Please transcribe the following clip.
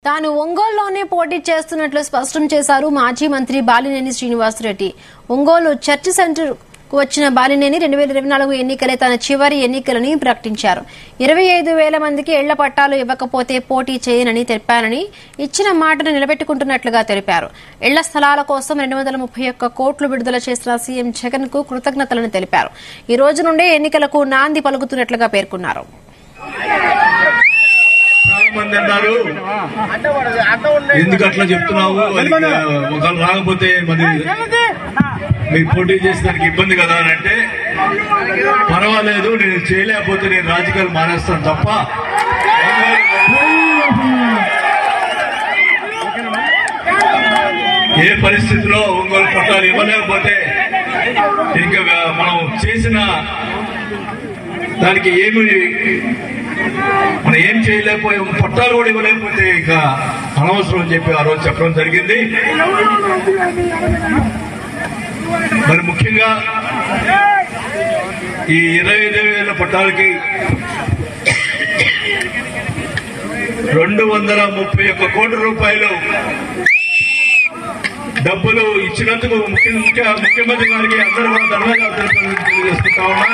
తాను ఒంగోలులోనే పోటీ చేస్తున్నట్లు స్పష్టం చేశారు మాజీ మంత్రి బాలినేని శ్రీనివాసరెడ్డి. ఒంగోలు చర్చ్ సెంటర్ వచ్చిన బాలినేని 2024 ఎన్నికలే తన చివరి ఎన్నికలని ప్రకటించారు. 25,000 మందికి ఇళ్ల పట్టాలు ఇవ్వకపోతే పోటీ చేయనని తెలిపానని, ఇచ్చిన మాటను నిలబెట్టుకుంటున్నట్లుగా తెలిపారు. ఇళ్ల స్థలాల కోసం 231 కోట్లు విడుదల చేసిన సీఎం జగన్ కు కృతజ్ఞతలను తెలిపారు. ఈ రోజు నుండే ఎన్నికలకు నాంది పలుకుతున్నట్లుగా పేర్కొన్నారు. చాలా మంది అన్నారు, ఎందుకు అట్లా చెప్తున్నావు, ఒకళ్ళు రాకపోతే మరి మీకు పోటీ చేసేదానికి ఇబ్బంది కదా అని అంటే, పర్వాలేదు, నేను చేయలేకపోతే నేను రాజకీయాలు మానేస్తాను తప్ప ఏ పరిస్థితిలో ఒంగోలు పట్టాలు ఇవ్వలేకపోతే ఇంకా మనం చేసిన దానికి మనం ఏం చేయలేకపోయే, పట్టాలు కూడా ఇవ్వలేకపోతే ఇక అనవసరం అని చెప్పి ఆ రోజు చెప్పడం జరిగింది. మరి ముఖ్యంగా ఈ 25,000 పట్టాలకి 231 కోట్ల రూపాయలు డబ్బులు ఇచ్చినందుకు ముఖ్యమంత్రి గారికి అందరూ కూడా ధన్యవాదాలు తెలియజేసుకుంటా ఉన్నా.